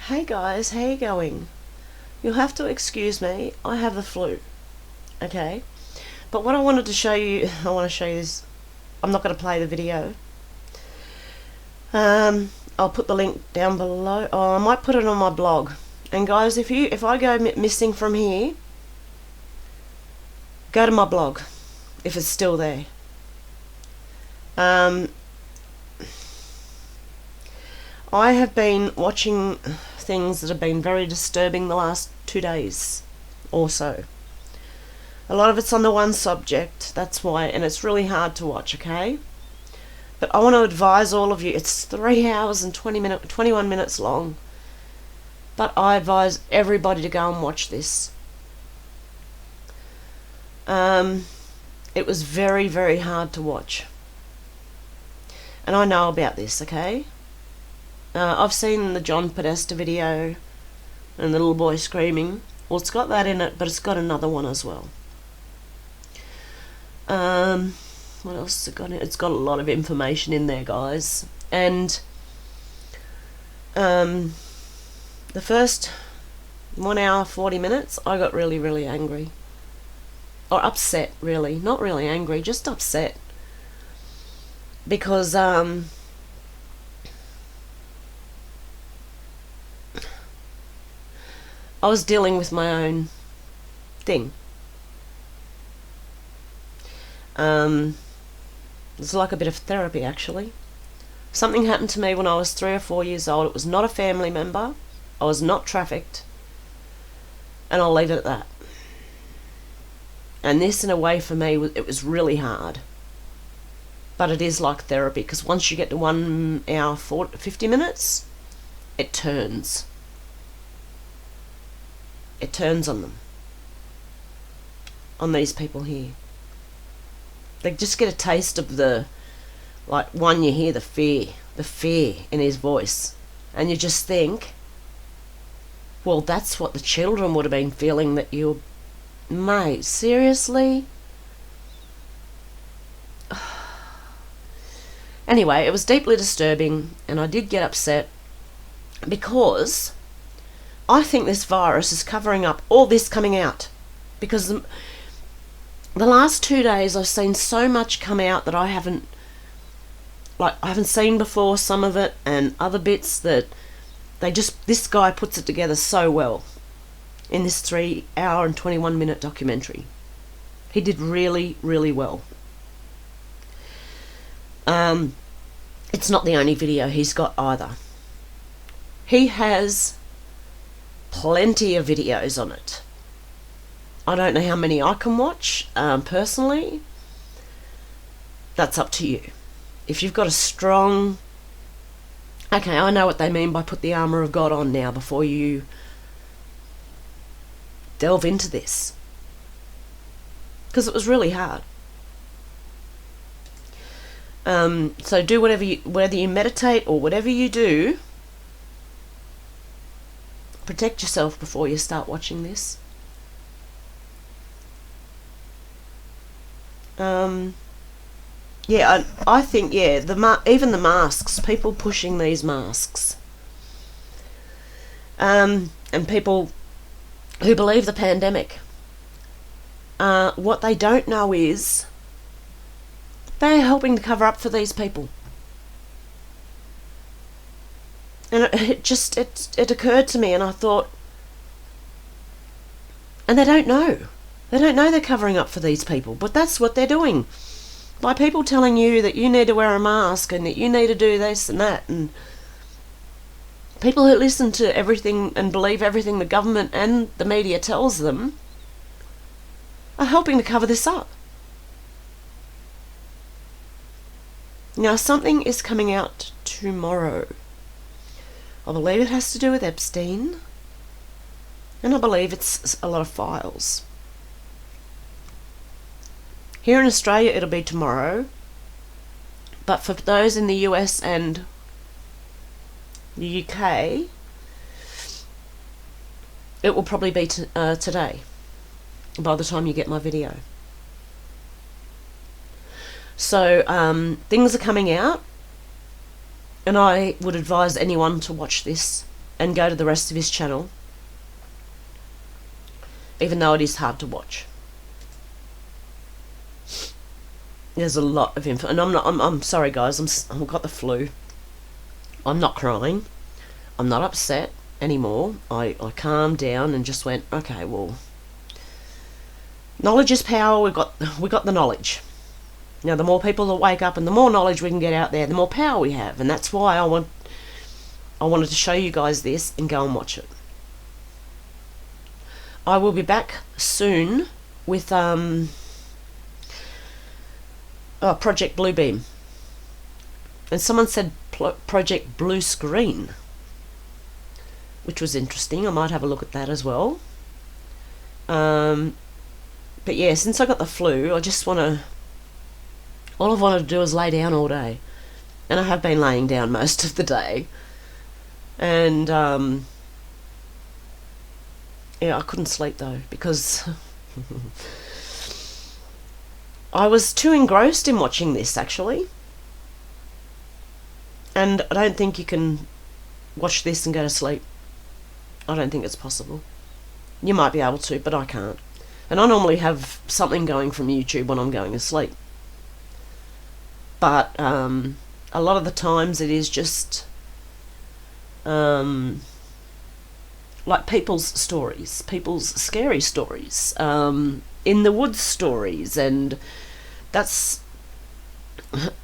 Hey guys, how you going? You'll have to excuse me, I have the flu, okay? But what I wanted to show you, is, I'm not going to play the video. I'll put the link down below. Oh, I might put it on my blog. And guys, if I go missing from here, go to my blog, if it's still there. I have been watching things that have been very disturbing the last 2 days or so. A lot of it's on the one subject, that's why, and it's really hard to watch, okay? But I want to advise all of you, it's 3 hours and 21 minutes long. But I advise everybody to go and watch this. It was very, very hard to watch. And I know about this, okay? I've seen the John Podesta video and the little boy screaming. Well, it's got that in it, but it's got another one as well. What else has it got in it? It's got a lot of information in there, guys. And the first 1 hour 40 minutes, I got really, really angry. Or upset, really. Not really angry, just upset. Because I was dealing with my own thing. It's like a bit of therapy, actually. Something happened to me when I was 3 or 4 years old. It was not a family member. I was not trafficked. And I'll leave it at that. And this, in a way, for me, it was really hard. But it is like therapy, because once you get to 1 hour 50 minutes, it turns. It turns on them. On these people here. They just get a taste of the, like, one, you hear the fear in his voice. And you just think, well, that's what the children would have been feeling, that you, mate, seriously? Anyway, it was deeply disturbing, and I did get upset, because I think this virus is covering up all this coming out. Because the last 2 days I've seen so much come out that I haven't seen before, some of it, and other bits that this guy puts it together so well in this 3 hour and 21 minute documentary. He did really, really well. It's not the only video he's got either. He has plenty of videos on it. I don't know how many I can watch, personally. That's up to you. If you've got a strong... Okay, I know what they mean by put the armour of God on now before you delve into this. Because it was really hard. So do whether you meditate or whatever you do, protect yourself before you start watching this. Yeah, I think, yeah, even the masks, people pushing these masks, and people who believe the pandemic, what they don't know is they're helping to cover up for these people. And it occurred to me, and I thought, and they don't know. They don't know they're covering up for these people, but that's what they're doing. By people telling you that you need to wear a mask and that you need to do this and that, and people who listen to everything and believe everything the government and the media tells them are helping to cover this up. Now, something is coming out tomorrow. I believe it has to do with Epstein, and I believe it's a lot of files. Here in Australia it'll be tomorrow, but for those in the US and the UK, it will probably be today, by the time you get my video. So things are coming out, and I would advise anyone to watch this and go to the rest of his channel, even though it is hard to watch. There's a lot of info, and I'm sorry guys, I've got the flu. I'm not crying. I'm not upset anymore. I calmed down and just went, okay, well, knowledge is power. We got the knowledge. Now, the more people that wake up and the more knowledge we can get out there, the more power we have, and that's why I wanted to show you guys this and go and watch it. I will be back soon with Project Bluebeam, and someone said Project Blue Screen, which was interesting. I might have a look at that as well. But yeah, since I got the flu, all I've wanted to do is lay down all day, and I have been laying down most of the day, and yeah, I couldn't sleep though, because I was too engrossed in watching this, actually. And I don't think you can watch this and go to sleep. I don't think it's possible. You might be able to, but I can't. And I normally have something going from YouTube when I'm going to sleep. But a lot of the times it is just like people's stories, people's scary stories, in the woods stories, and that's...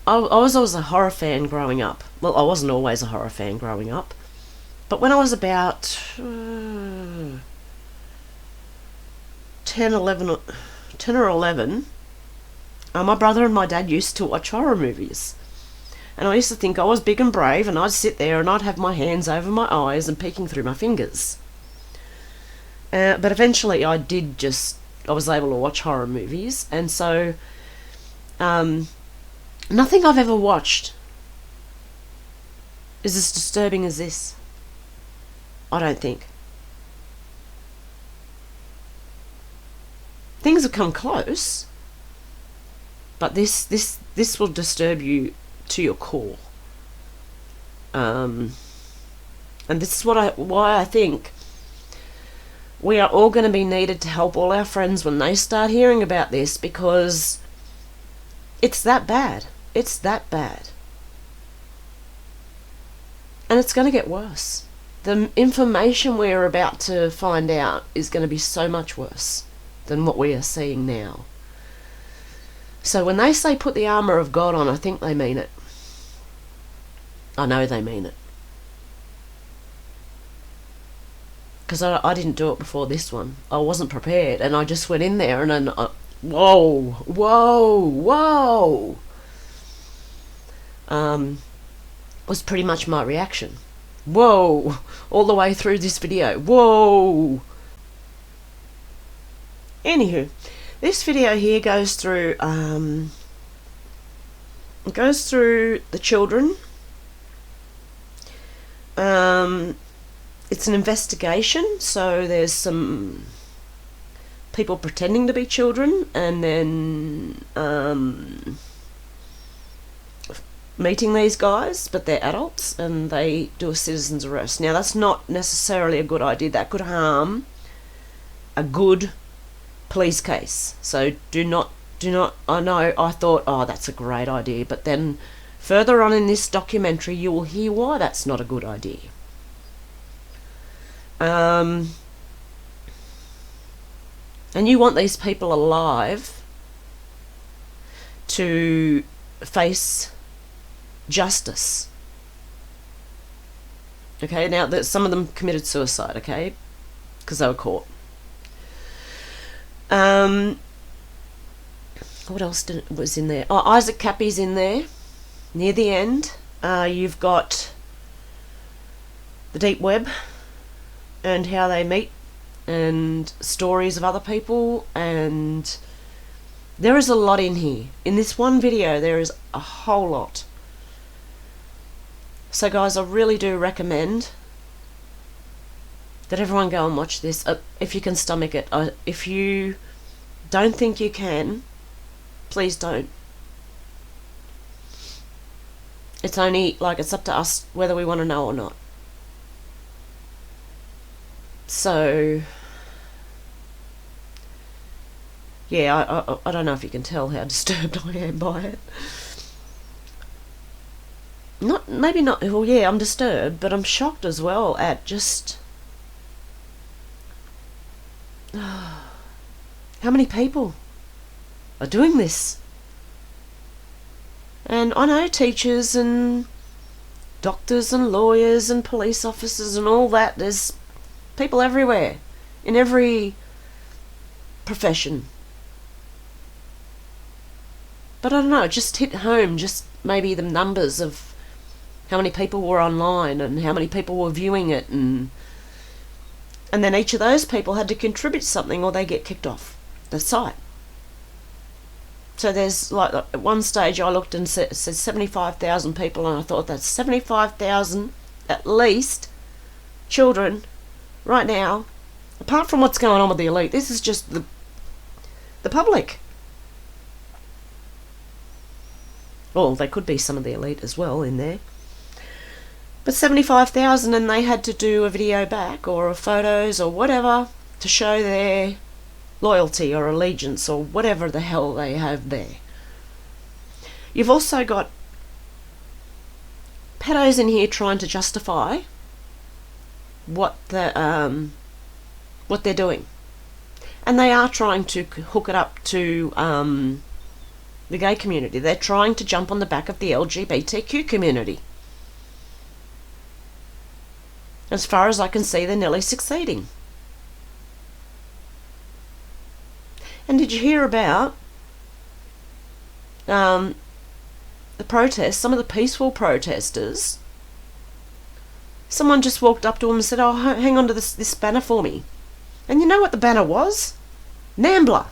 I was always a horror fan growing up. Well, I wasn't always a horror fan growing up, but when I was about 10 or 11, my brother and my dad used to watch horror movies, and I used to think I was big and brave, and I'd sit there and I'd have my hands over my eyes and peeking through my fingers. But eventually I was able to watch horror movies, and so nothing I've ever watched is as disturbing as this. I don't think. Things have come close, but this will disturb you to your core. And this is why I think we are all going to be needed to help all our friends when they start hearing about this, because it's that bad. It's that bad. And it's going to get worse. The information we're about to find out is going to be so much worse than what we are seeing now. So when they say put the armour of God on, I think they mean it. I know they mean it. Because I didn't do it before this one. I wasn't prepared, and I just went in there and then whoa was pretty much my reaction. Whoa, all the way through this video. Whoa. Anywho, this video here goes through the children. It's an investigation, so there's some people pretending to be children, and then meeting these guys, but they're adults, and they do a citizen's arrest. Now, that's not necessarily a good idea. That could harm a good police case. So do not, I know, I thought, oh, that's a great idea, but then further on in this documentary, you will hear why that's not a good idea. And you want these people alive to face justice. Okay, now that some of them committed suicide, okay, because they were caught. What else was in there? Oh, Isaac Cappy's in there near the end. You've got the deep web and how they meet, and stories of other people, and there is a lot in here. In this one video, there is a whole lot. So guys, I really do recommend that everyone go and watch this, if you can stomach it. If you don't think you can, please don't. It's only, like, it's up to us whether we want to know or not. So, yeah, I don't know if you can tell how disturbed I am by it. Maybe not, well, yeah, I'm disturbed, but I'm shocked as well at just how many people are doing this. And I know teachers and doctors and lawyers and police officers and all that, there's people everywhere, in every profession. But I don't know, it just hit home, just maybe the numbers of how many people were online and how many people were viewing it, and then each of those people had to contribute something or they get kicked off the site. So there's, like, at one stage I looked and said 75,000 people, and I thought that's 75,000 at least children right now, apart from what's going on with the elite. This is just the public. Well, there could be some of the elite as well in there. But 75,000, and they had to do a video back or photos or whatever to show their loyalty or allegiance or whatever the hell they have there. You've also got pedos in here trying to justify what they're doing, and they are trying to hook it up to the gay community. They're trying to jump on the back of the LGBTQ community. As far as I can see, they're nearly succeeding. And did you hear about the protests, some of the peaceful protesters? Someone just walked up to them and said, oh, hang on to this banner for me. And you know what the banner was? NAMBLA,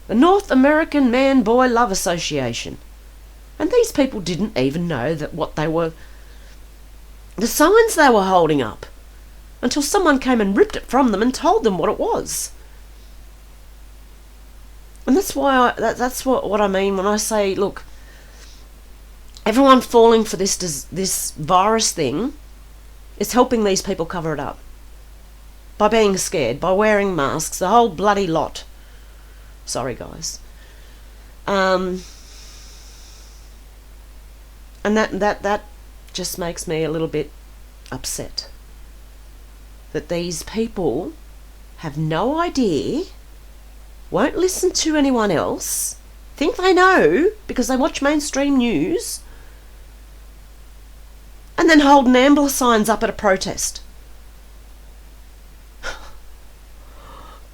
the North American Man-Boy Love Association. And these people didn't even know that what they were, the signs they were holding up, until someone came and ripped it from them and told them what it was. And that's why that's what I mean when I say, look, everyone falling for this virus thing is helping these people cover it up by being scared, by wearing masks, the whole bloody lot. Sorry, guys. And that just makes me a little bit upset that these people have no idea, won't listen to anyone else, think they know because they watch mainstream news, and then hold NAMBLA signs up at a protest.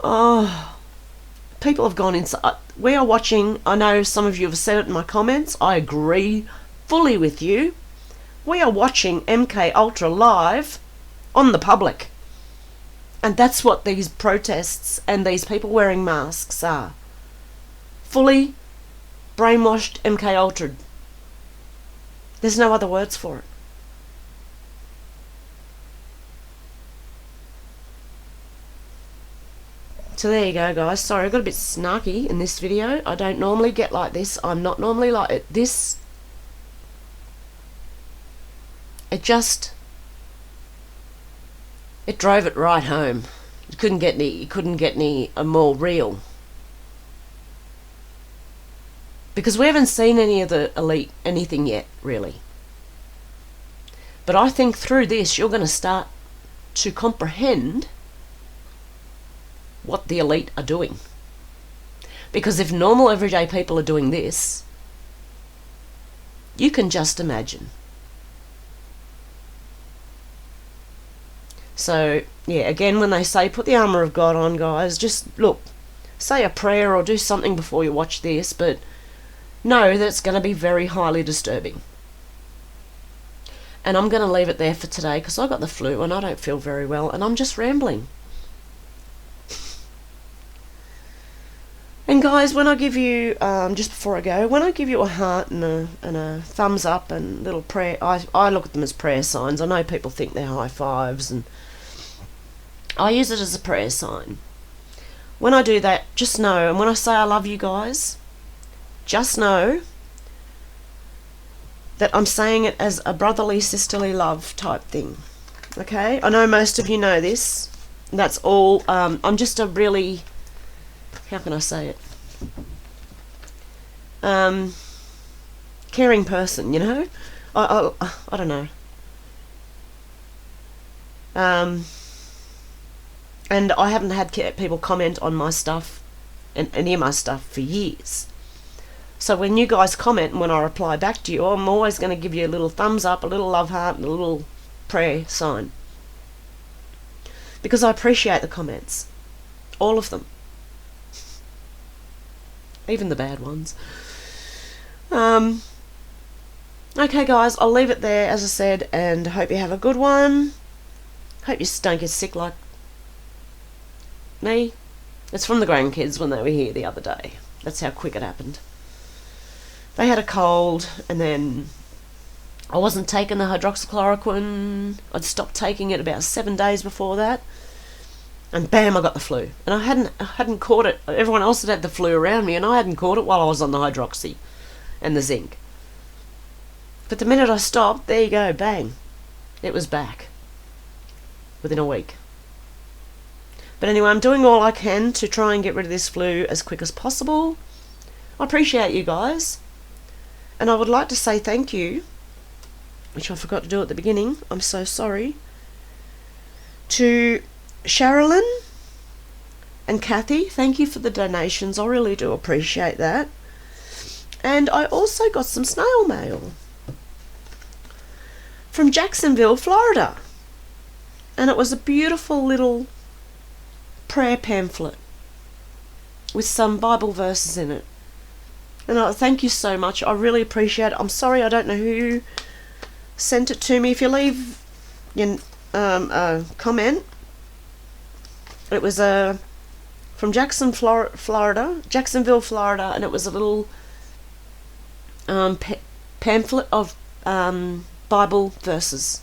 Oh, people have gone inside. We are watching, I know some of you have said it in my comments, I agree fully with you. We are watching MK Ultra live on the public. And that's what these protests and these people wearing masks are. Fully brainwashed MK Ultra. There's no other words for it. So there you go, guys. Sorry, I got a bit snarky in this video. I don't normally get like this. I'm not normally like it. This, it drove it right home. You couldn't get any more real. Because we haven't seen any of the elite anything yet, really. But I think through this you're going to start to comprehend what the elite are doing. Because if normal everyday people are doing this, you can just imagine. So, yeah, again, when they say put the armour of God on, guys, just look, say a prayer or do something before you watch this, but know that it's going to be very highly disturbing. And I'm going to leave it there for today because I got the flu and I don't feel very well and I'm just rambling. And guys, when I give you, just before I go, when I give you a heart and a thumbs up and little prayer, I look at them as prayer signs. I know people think they're high fives, and I use it as a prayer sign. When I do that, just know, and when I say I love you guys, just know that I'm saying it as a brotherly, sisterly love type thing. Okay, I know most of you know this. That's all. I'm just a really, how can I say it? Caring person, you know. I don't know. And I haven't had people comment on my stuff and any of my stuff for years. So when you guys comment and when I reply back to you, I'm always going to give you a little thumbs up, a little love heart, and a little prayer sign. Because I appreciate the comments. All of them. Even the bad ones. Okay guys, I'll leave it there as I said, and hope you have a good one. Hope you don't get sick like me. It's from the grandkids when they were here the other day. That's how quick it happened. They had a cold, and then I wasn't taking the hydroxychloroquine. I'd stopped taking it about 7 days before that, and bam, I got the flu. And I hadn't caught it. Everyone else had the flu around me, and I hadn't caught it while I was on the hydroxy and the zinc. But the minute I stopped, there you go, bang, it was back within a week. But anyway, I'm doing all I can to try and get rid of this flu as quick as possible. I appreciate you guys. And I would like to say thank you, which I forgot to do at the beginning. I'm so sorry. To Sherilyn and Kathy, thank you for the donations. I really do appreciate that. And I also got some snail mail from Jacksonville, Florida. And it was a beautiful little prayer pamphlet with some Bible verses in it. And I thank you so much. I really appreciate it. I'm sorry I don't know who sent it to me. If you leave your comment, it was from Jacksonville, Florida, and it was a little pamphlet of Bible verses.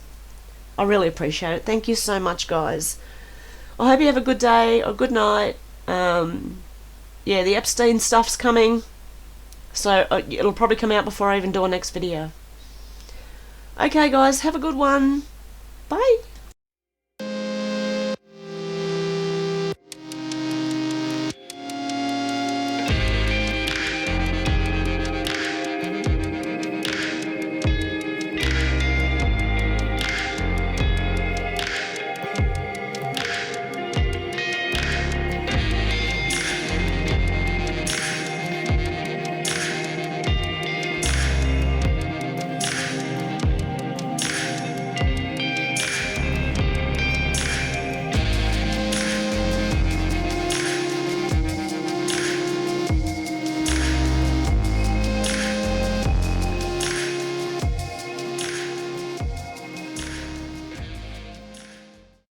I really appreciate it. Thank you so much, guys. I hope you have a good day or good night. Yeah, the Epstein stuff's coming, so it'll probably come out before I even do a next video. Okay, guys, have a good one. Bye.